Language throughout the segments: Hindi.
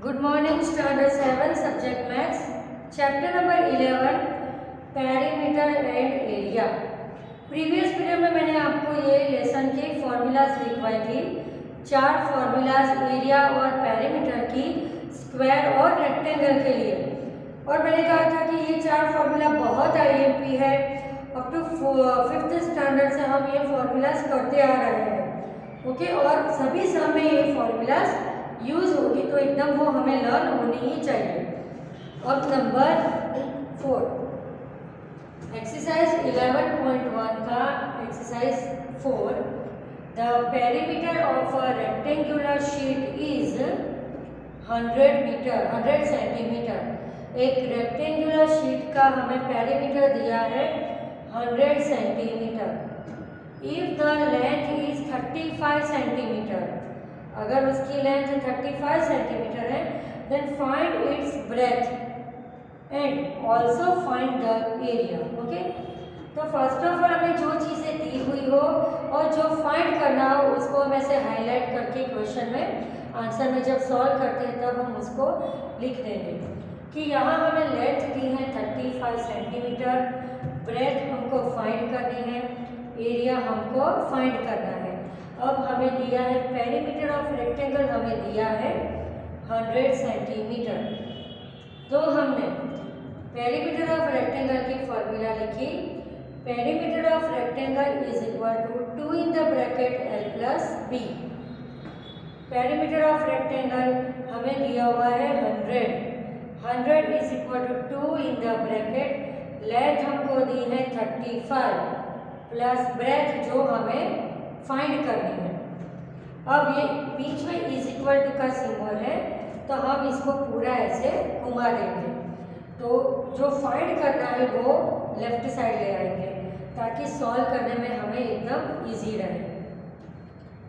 Good morning, Standard 7, Subject Maths, Chapter number 11, Perimeter and Area. Previous period में मैंने आपको ये लेसन के फॉर्मूलाज लिखवाई थी, 4 फॉर्मूलाज एरिया और पेरीमीटर की स्क्वायर और रेक्टेंगल के लिए। और मैंने कहा था कि ये 4 फॉर्मूला बहुत आईएमपी है, अप टू 5th स्टैंडर्ड से हम ये फॉर्मूलाज करते आ रहे हैं। ओके, और सभी सम में ये फॉर्मूलाज यूज होगी, तो एकदम वो हमें लर्न होनी ही चाहिए। अब नंबर 4, एक्सरसाइज 11.1 का exercise 4, the perimeter of a rectangular sheet is 100 centimetre. एक रेक्टेंगुलर शीट का हमें पेरीमीटर दिया है 100 centimetre. If the length is 35 centimetre, अगर उसकी लेंथ 35 सेंटीमीटर है, then find its breadth and also find the area. Okay, तो फर्स्ट ऑफ ऑल हमें जो चीज़ें दी हुई हो और जो फाइंड करना हो उसको हम ऐसे हाईलाइट करके क्वेश्चन में आंसर में जब सॉल्व करते हैं तब हम उसको लिख देंगे कि यहाँ हमें लेंथ दी है 35 सेंटीमीटर, ब्रेथ हमको फाइंड करनी है, एरिया हमको फाइंड करना है। अब हमें दिया है पेरीमीटर ऑफ रेक्टेंगल, हमें दिया है 100 सेंटीमीटर। तो हमने पेरीमीटर ऑफ रेक्टेंगल की फॉर्मूला लिखी, perimeter of rectangle is equal to 2 in the bracket l plus b। Perimeter of rectangle हमें दिया हुआ है 100 is equal to 2 in the bracket, length हमको दी है 35 प्लस ब्रेथ जो हमें फाइंड करनी है। अब ये बीच में इज इक्वल टू का सिंबल है, तो हम इसको पूरा ऐसे घुमा देंगे, तो जो फाइंड करना है वो लेफ्ट साइड ले आएंगे ताकि सॉल्व करने में हमें एकदम इजी रहे।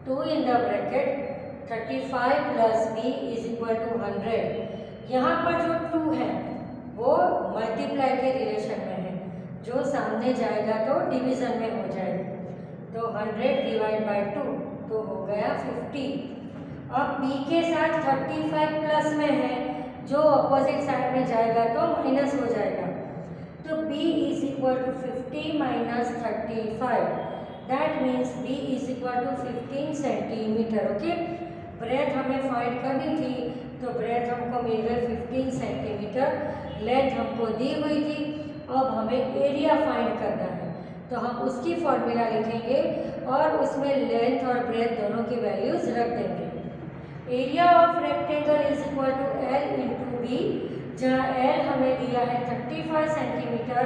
2 in the bracket 35 plus b is equal to 100। यहाँ पर जो 2 है वो मल्टीप्लाई के रिलेशन में है, जो सामने जाएगा तो डिवीजन में हो जाएगा, तो 100 डिवाइड बाई 2 तो हो गया 50। अब b के साथ 35 प्लस में है, जो अपोजिट साइड में जाएगा तो माइनस हो जाएगा, तो b is equal to 50 minus 35, that means b is equal to 15 centimetre. Okay, breadth हमें फाइंड करनी थी, तो ब्रेथ हमको मिल गई 15 सेंटीमीटर, लेंथ हमको दी हुई थी। अब हमें एरिया फाइंड करना है, तो हम उसकी फॉर्मूला लिखेंगे और उसमें लेंथ और ब्रेथ दोनों की वैल्यूज रख देंगे। Area of rectangle is equal to l into b, जहाँ l हमें दिया है 35 सेंटीमीटर,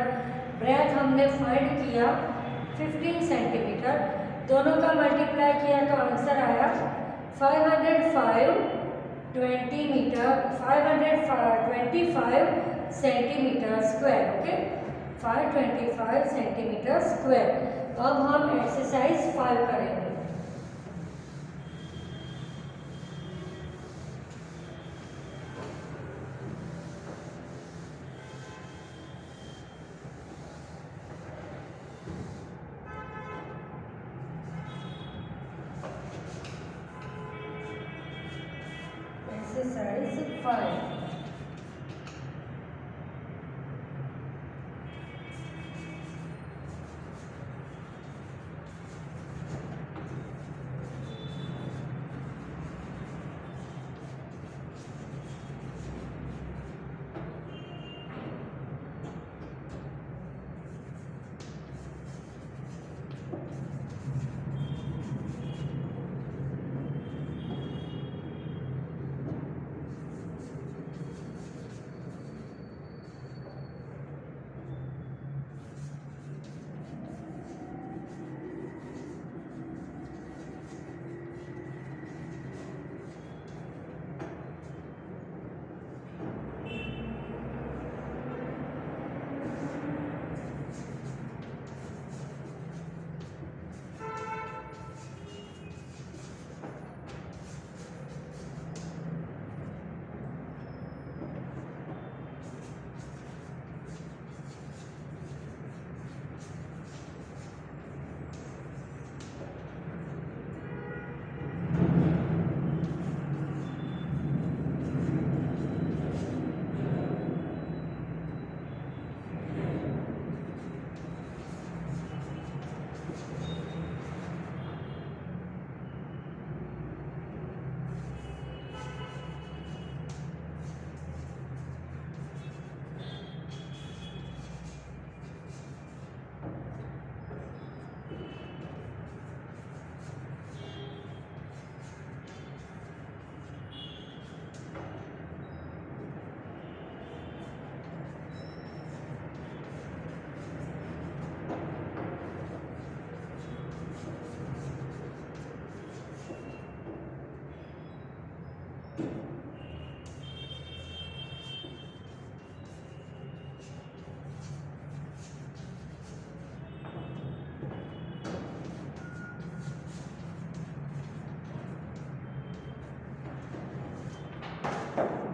ब्रेथ हमने फाइंड किया 15 सेंटीमीटर, दोनों का मल्टीप्लाई किया तो आंसर आया 525 centimetre square. Okay, 525 centimetre square. अब हम एक्सरसाइज 5 करेंगे। एक्सरसाइज 5,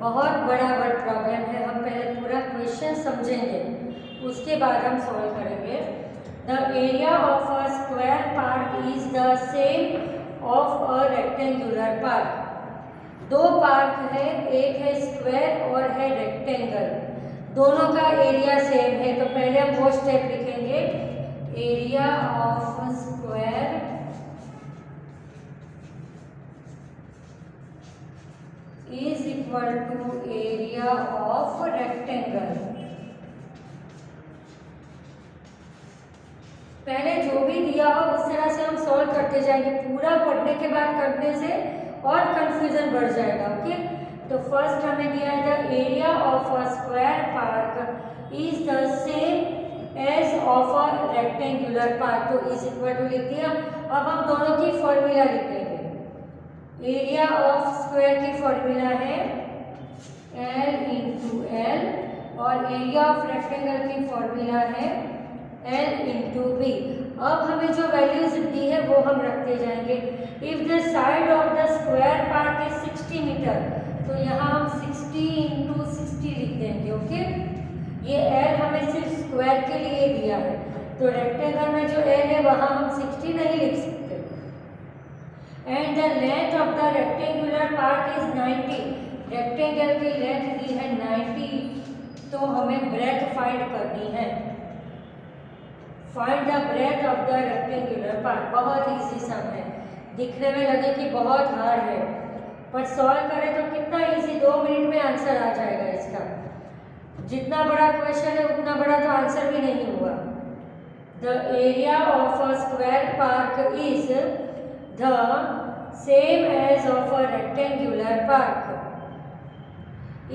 बहुत बड़ा प्रॉब्लम है। हम पहले पूरा क्वेश्चन समझेंगे, उसके बाद हम सॉल्व करेंगे। The area of a square park is the same of a rectangular park. दो पार्क है, एक है स्क्वायर और है रेक्टेंगल, दोनों का एरिया सेम है। तो पहले हम वो स्टेप लिखेंगे, area of square is equal to area of rectangle. पहले जो भी दिया हो उस तरह से हम सॉल्व करते जाएंगे, पूरा पढ़ने के बाद करने से और कंफ्यूजन बढ़ जाएगा। ओके, तो फर्स्ट हमें दिया है the area of a square park is the same as of a rectangular park. तो इज इक्वल टू लिख दिया। अब हम दोनों की फॉर्मूला लिखेंगे। एरिया ऑफ स्क्वायर की फॉर्मूला है L इंटू एल और एरिया ऑफ रेक्टेंगल की फॉर्मूला है L इंटू बी। अब हमें जो वैल्यूज दी है वो हम रखते जाएंगे। If the side of the square park is 60 metre, तो यहाँ हम 60 इंटू 60 लिख देंगे। ओके, ये L हमें सिर्फ स्क्वायर के लिए दिया है, तो रेक्टेंगल में जो L है वहाँ हम 60 नहीं लिख सकते। And the length of the rectangular park is 90। Rectangle की लेंथ दी है 90, तो हमें ब्रेथ फाइंड करनी है। Find the breadth of the rectangular part. बहुत इजी सम है, दिखने में लगे कि बहुत हार्ड है, पर सॉल्व करें तो कितना इजी, 2 मिनट में आंसर आ जाएगा इसका। जितना बड़ा क्वेश्चन है उतना बड़ा तो आंसर भी नहीं हुआ। The area of a square park is the same as of a rectangular park.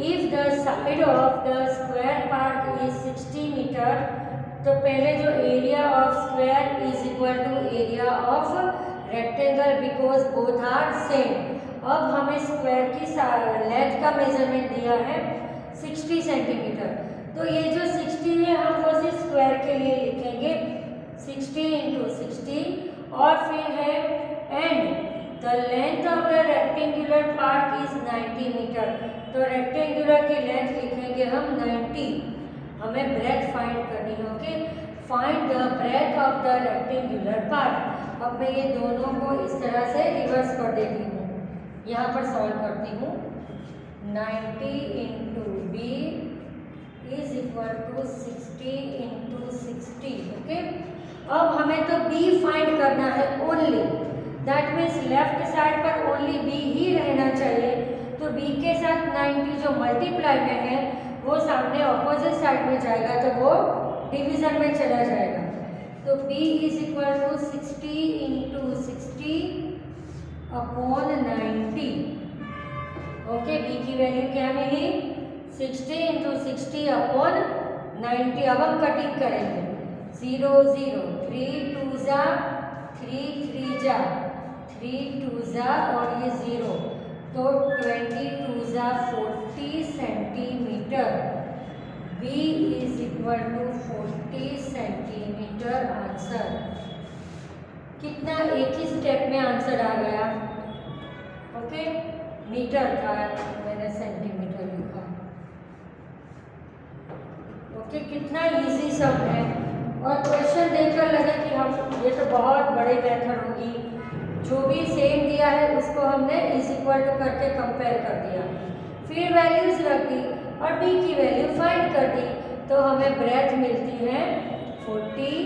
If the side of the square park is 60 metre, तो पहले जो area of square is equal to area of rectangle because both are same. अब हमें स्क्वायर की लेंथ का मेजरमेंट दिया है 60 सेंटीमीटर, तो ये जो 60 है हम वो सिर्फ स्क्वायर के लिए लिखेंगे 60 इंटू 60। और फिर है and the length of the rectangular park is 90 metre, तो रेक्टेंगुलर की लेंथ लिखेंगे हम 90। हमें ब्रेथ फाइंड करनी है। Okay, find the breadth of the rectangular part. अब मैं ये दोनों को इस तरह से रिवर्स कर देती हूँ, यहाँ पर सॉल्व करती हूँ। 90 into b is equal to 60 into 60। Okay, अब हमें तो बी फाइंड करना है only, that means left side पर ओनली बी ही रहना चाहिए। तो बी के साथ 90 जो मल्टीप्लाई में है वो सामने ऑपोजिट साइड में जाएगा, तो वो डिवीजन में चला जाएगा। तो b is equal to 60 into 60 upon 90। Okay, b की वैल्यू क्या मिली? 60 इंटू 60 अपॉन 90। अब हम कटिंग करेंगे। 0 0, 3 2 जा 3 3 जा 3 2 जा और ये 0, तो 22 जा 40 centimetre. b is equal to 40 centimetre answer. कितना एक ही स्टेप में आंसर आ गया। ओके, मीटर था, मैंने सेंटीमीटर लिखा। ओके, कितना इजी सब है। और क्वेश्चन देखकर लगा कि हम ये तो बहुत बड़ी मेथड होगी। जो भी सेम दिया है उसको हमने इज इक्वल टू करके कंपेयर कर दिया, फिर वैल्यूज रख दी और b की वैल्यू फाइंड कर दी, तो हमें ब्रेथ मिलती है 40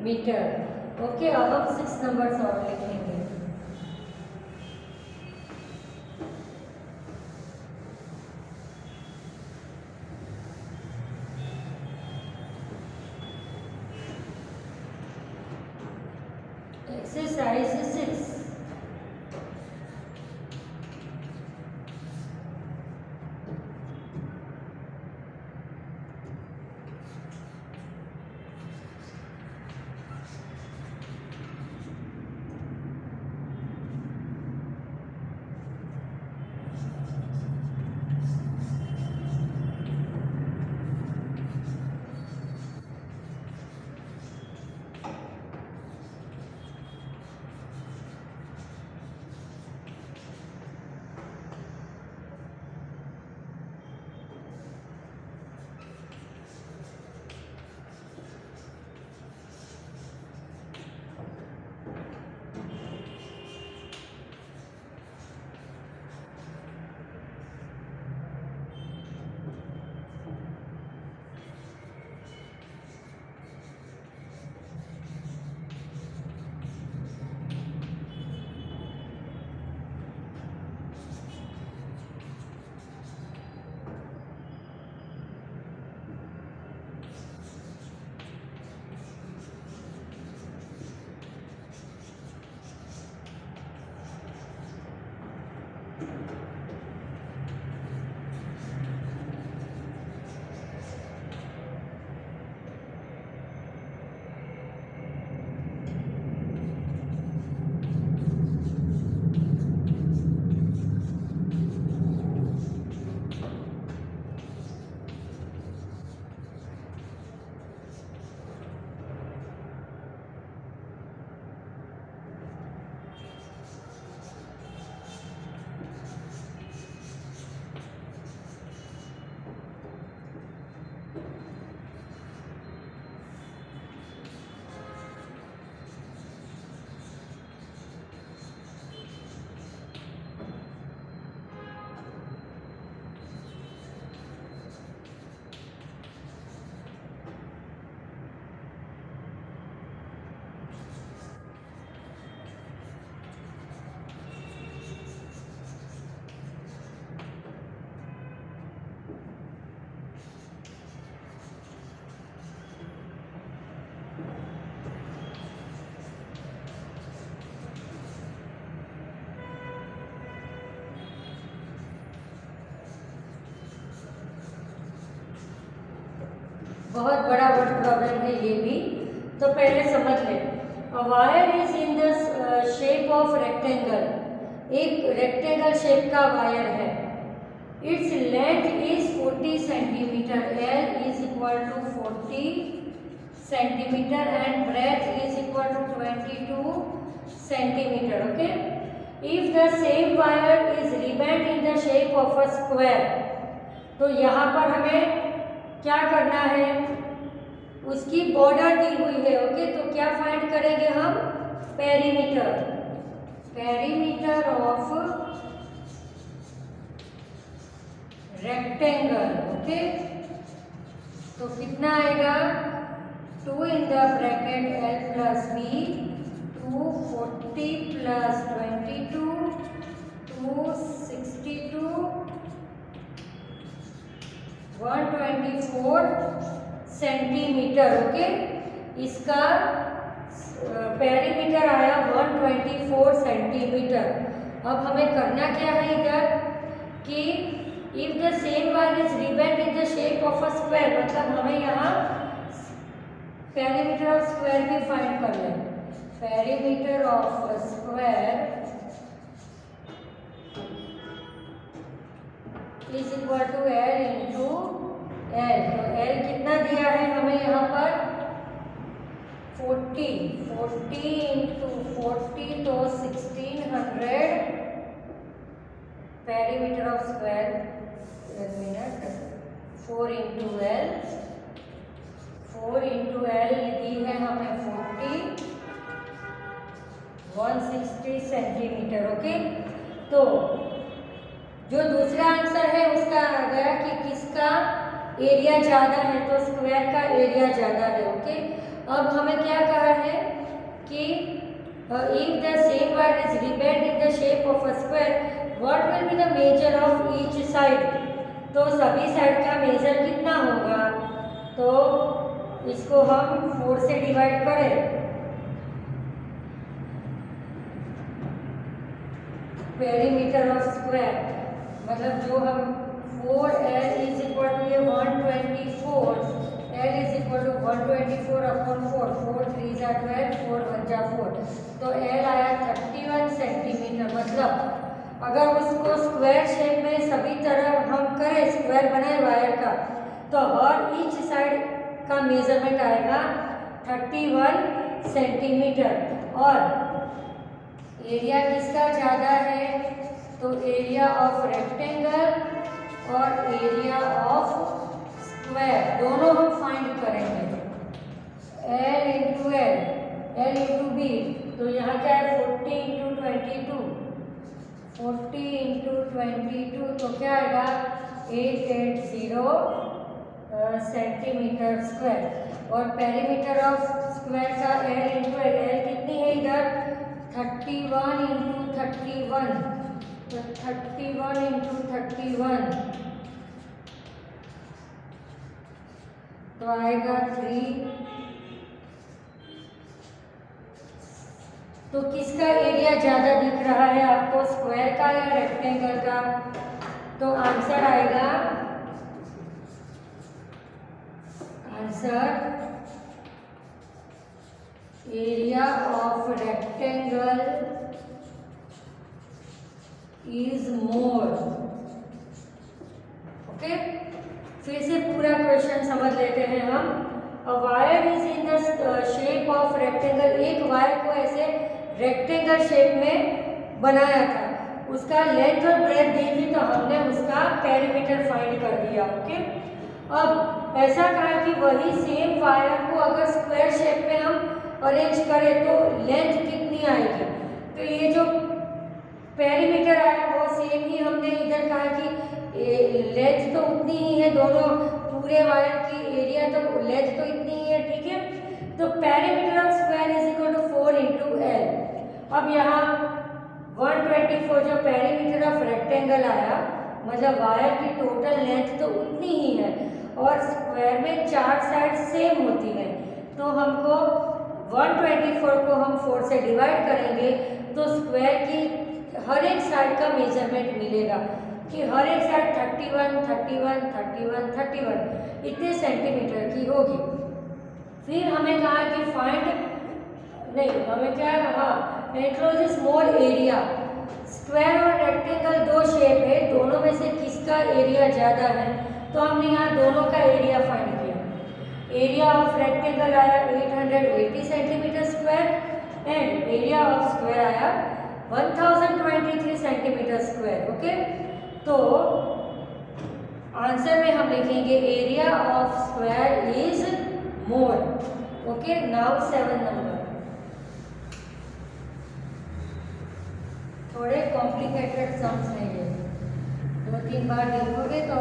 मीटर। ओके, अब हम 6 नंबर सॉल्व लिखेंगे। एक्सरसाइज 6। बहुत बड़ा वर्ड प्रॉब्लम है ये भी, तो पहले समझ लें। A wire is in the shape of rectangle, एक रेक्टेंगल शेप का वायर है। Its length is 40 centimeter, L is equal to 40 centimeter and breadth is equal to 22 centimeter. Okay. If the same wire is rebent in the shape of a square, तो यहाँ पर हमें क्या करना है, उसकी बॉर्डर दी हुई है। ओके, तो क्या फाइंड करेंगे हम, perimeter, perimeter of rectangle. Okay, तो कितना आएगा, 2 in the bracket L plus b, 240 plus 22, 262, 124 centimetre. Okay, इसका पेरीमीटर आया 124 सेंटीमीटर। अब हमें करना क्या है इधर कि if the same wire is rebend in the shape of a square, मतलब हमें यहाँ पेरीमीटर ऑफ स्क्वायर भी फाइंड कर लें। Perimeter of square is equal to L into L। तो L कितना दिया है हमें यहाँ पर, 40, 40 इंटू 40 तो 1600 perimeter of square, 4 into L, 4 into L दी है हमें 40, 160 सेंटीमीटर। ओके, तो जो दूसरा आंसर है उसका आ गया कि किसका एरिया ज़्यादा है, तो स्क्वायर का एरिया ज़्यादा है। ओके, अब हमें क्या कहा है कि if the same wire is rebend in the shape of a square, what will be the measure of each side, तो सभी साइड का मेजर कितना होगा, तो इसको हम 4 से डिवाइड करें, पेरीमीटर ऑफ स्क्वायर, मतलब जो हम 4L इज इक्वल टू ये 124, L is equal to 124 upon 4, 4 3 जा 12, 4 1 जा 4, तो L आया 31 सेंटीमीटर। मतलब अगर उसको स्क्वायर शेप में सभी तरफ हम करें, स्क्वायर बनाए वायर का, तो हर ईच साइड का मेजरमेंट आएगा 31 सेंटीमीटर। और एरिया किसका ज़्यादा है, तो एरिया ऑफ रेक्टेंगल और एरिया ऑफ स्क्वायर दोनों हम फाइंड करेंगे। L into L, L into b, तो यहाँ क्या है 40 इंटू 22, 40 इंटू 22 तो क्या आएगा 880 सेंटीमीटर स्क्वायर। और पेरीमीटर ऑफ स्क्वायर का L इंटू L, L कितनी है इधर 31 इंटू 31, तो 31 इंटू 31 तो आएगा 3। तो किसका एरिया ज़्यादा दिख रहा है आपको, स्क्वायर का या रेक्टेंगल का, तो आंसर आएगा, answer area of rectangle is more. Okay, फिर से पूरा क्वेश्चन समझ लेते हैं हम। A wire is in the shape of rectangle, एक वायर को ऐसे रेक्टेंगल शेप में बनाया था, उसका लेंथ और ब्रेथ दी थी, तो हमने उसका पेरीमीटर फाइंड कर दिया। ओके, अब ऐसा कहा कि वही सेम वायर को अगर स्क्वायर शेप में हम अरेंज करें तो लेंथ कितनी आएगी, तो ये जो पेरीमीटर आया वो सेम ही हमने इधर कहा कि लेंथ तो उतनी ही है, दोनों पूरे वायर की एरिया तो लेंथ तो इतनी ही है। ठीक है, तो perimeter of square is equal to 4 into L। अब यहाँ 124 जो पेरीमीटर ऑफ रेक्टेंगल आया, मतलब वायर की टोटल लेंथ तो उतनी ही है और स्क्वायर में 4 साइड सेम होती है, तो हमको 124 को हम 4 से डिवाइड करेंगे तो स्क्वायर की हर एक साइड का मेजरमेंट मिलेगा। कि हर एक साइड 31, 31, 31, 31 इतने सेंटीमीटर की होगी। फिर हमें कहा कि हमें क्या हाँ, एनक्लोज मोर एरिया। स्क्वायर और रेक्टेंगल दो शेप है, दोनों में से किसका एरिया ज़्यादा है, तो हमने यहाँ दोनों का एरिया फाइंड किया। एरिया ऑफ रेक्टेंगल आया 880 centimetre square and area of square आया 1023 सेंटीमीटर स्क्वायर। ओके, तो आंसर में हम लिखेंगे area of square is more. Okay, now 7 number. थोड़े कॉम्प्लिकेटेड सम्स हैं ये, 2-3 बार देखोगे तो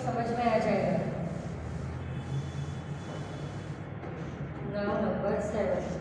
समझ में आ जाएगा। Now number 7।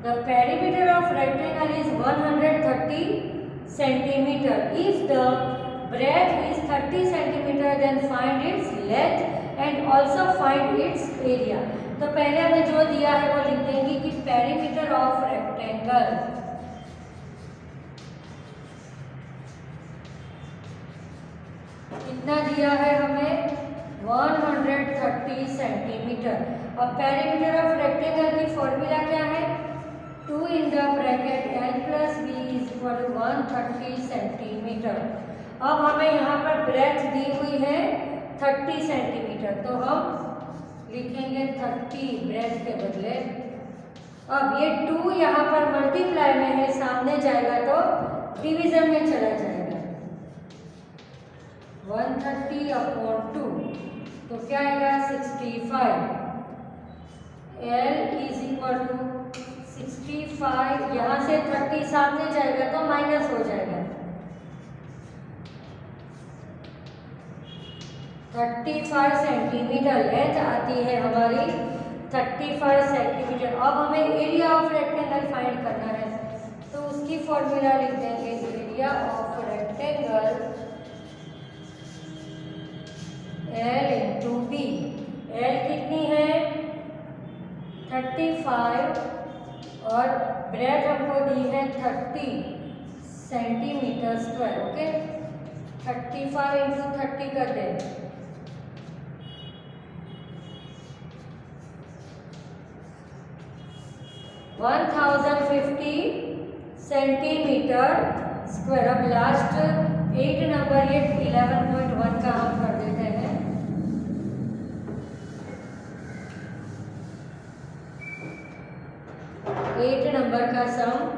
The perimeter of rectangle is 130 centimeter. If the breadth is 30 centimeter, then find its length and also find its area. तो पहले हमें जो दिया है वो लिख देंगे कि perimeter of rectangle कितना दिया है हमें 130 सेंटीमीटर। अब perimeter of rectangle की फॉर्मूला क्या है, 2 in the bracket l plus b is equal to 130 centimetre. अब हमें यहाँ पर ब्रेथ दी हुई है 30 सेंटीमीटर, तो हम लिखेंगे 30 ब्रेथ के बदले। अब ये 2 यहाँ पर मल्टीप्लाई में है, सामने जाएगा तो डिवीजन में चला जाएगा। 130/2 तो क्या आएगा 65। l इज इक्वल टू 65, यहाँ से 30 सामने जाएगा तो माइनस हो जाएगा। 35 सेंटीमीटर लेंथ आती है हमारी 35 सेंटीमीटर। अब हमें एरिया ऑफ रेक्टेंगल फाइंड करना है, तो उसकी फॉर्मूला लिख देंगे area of rectangle L into b. L कितनी है 35 और ब्रेथ हमको दी है 30 सेंटीमीटर स्क्वायर। ओके, 35 इंटू 30 कर दें, 1050 सेंटीमीटर स्क्वायर। अब लास्ट 8 नंबर, ये 11.1 का हम कर देते हैं। 8 नंबर का सम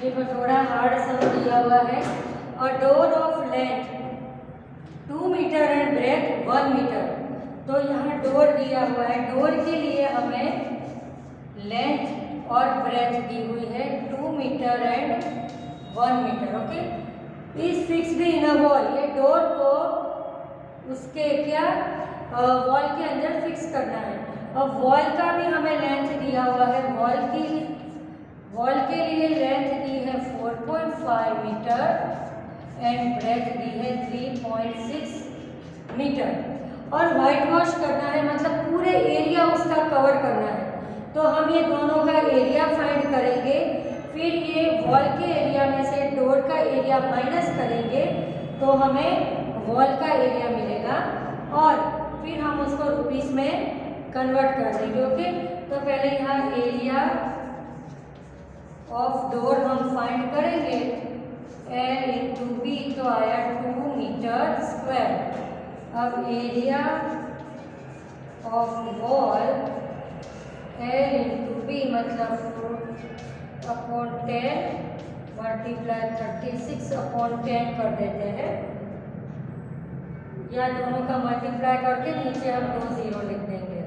देखो थोड़ा हार्ड सम दिया हुआ है। A door of length 2 metre and breadth 1 metre. तो यहाँ डोर दिया हुआ है, डोर के लिए हमें लेंथ और ब्रेथ दी हुई है 2 metre and 1 metre. Okay, is fixed in a wall. ये डोर को उसके क्या वॉल के अंदर फिक्स करना है। अब वॉल का भी हमें लेंथ दिया हुआ है। वॉल के लिए लेंथ दी है 4.5 मीटर एंड ब्रेथ दी है 3.6 मीटर। और वाइट वॉश करना है, मतलब पूरे एरिया उसका कवर करना है। तो हम ये दोनों का एरिया फाइंड करेंगे, फिर ये वॉल के एरिया में से डोर का एरिया माइनस करेंगे तो हमें वॉल का एरिया मिलेगा और फिर हम उसको रुपीस में कन्वर्ट कर देंगे। ओके, तो पहले यहाँ एरिया ऑफ डोर हम फाइंड करेंगे। L इंटू बी तो आया 2 मीटर स्क्वायर। अब area of wall L into b मतलब 4/10 मल्टीप्लाई 36/10 कर देते हैं, या दोनों का मल्टीप्लाई करके नीचे हम 2 0 लिख देंगे।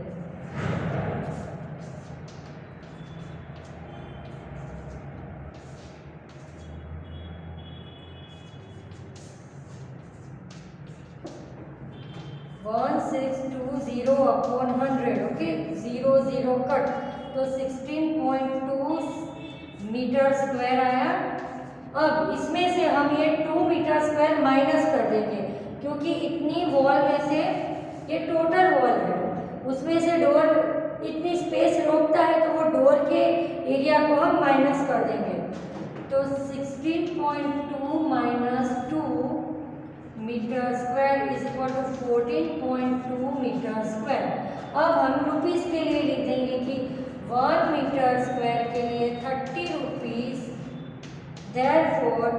वन 1620/100। ओके, 0 0 कट तो 16.2 मीटर स्क्वायर आया। अब इसमें से हम ये 2 मीटर स्क्वायर माइनस कर देंगे, क्योंकि इतनी वॉल में से ये टोटल वॉल है, उसमें से डोर इतनी स्पेस रोकता है तो वो डोर के एरिया को हम माइनस कर देंगे। तो 16.2 minus 2 metre square is equal to 14.2 metre square. अब हम रुपीस के लिए लिख देंगे कि 1 मीटर स्क्वायर के लिए 30 रुपीज, देयरफॉर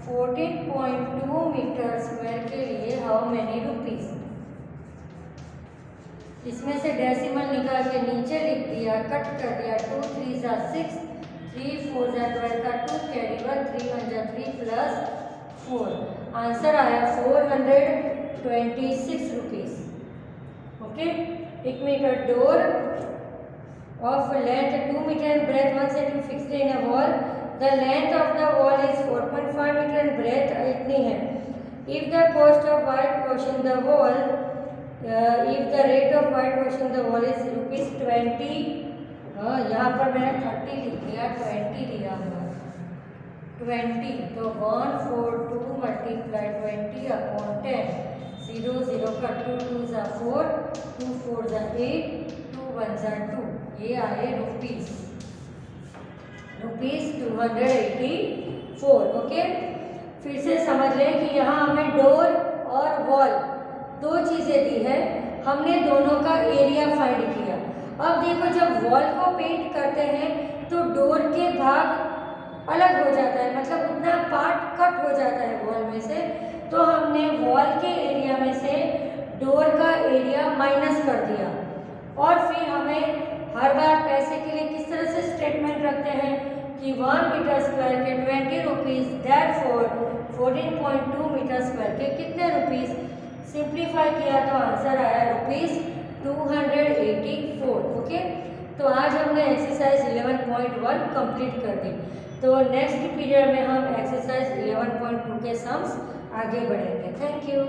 14.2 मीटर स्क्वायर के लिए हाउ मेनी रुपीज। इसमें से डेसिमल निकाल के नीचे लिख दिया, कट कर दिया। 2 3 जा 6, 3 4 जा 12 का 2 कैरी 1, 3 1 जा 3 प्लस 4। आंसर आया 426 rupees. Okay, 1 metre door of length 2 meter and breadth 1 cm fixed in a wall. The length of the wall is 4.5 meter and breadth इतनी है. If the cost of whitewashing the wall, if the rate of whitewashing the wall is ₹20, यहाँ पर मैंने 30 लिख दिया, 20 दिया हुआ 20, तो 142 मल्टीप्लाई 20/10, 0 0 का 2 2 जा 4, 2 4 जा 8, 2 1 जा 2, ये आए रुपीस 284। ओके, फिर से समझ लें कि यहाँ हमें डोर और वॉल दो चीज़ें दी है, हमने दोनों का एरिया फाइंड किया। अब देखो, जब वॉल को पेंट करते हैं तो डोर के भाग अलग हो जाता है, मतलब उतना पार्ट कट हो जाता है वॉल में से, तो हमने वॉल के एरिया में से डोर का एरिया माइनस कर दिया। और फिर हमें हर बार पैसे के लिए किस तरह से स्टेटमेंट रखते हैं कि 1 मीटर स्क्वायर के 20 रुपीज़, देयरफॉर 14.2 मीटर स्क्वायर के कितने रुपीज़। सिंप्लीफाई किया तो आंसर आया ₹284। ओके, तो आज हमने एक्सरसाइज 11.1 कंप्लीट कर दी। तो नेक्स्ट पीरियड में हम एक्सरसाइज 11.2 के सम्स आगे बढ़ेंगे। Thank you.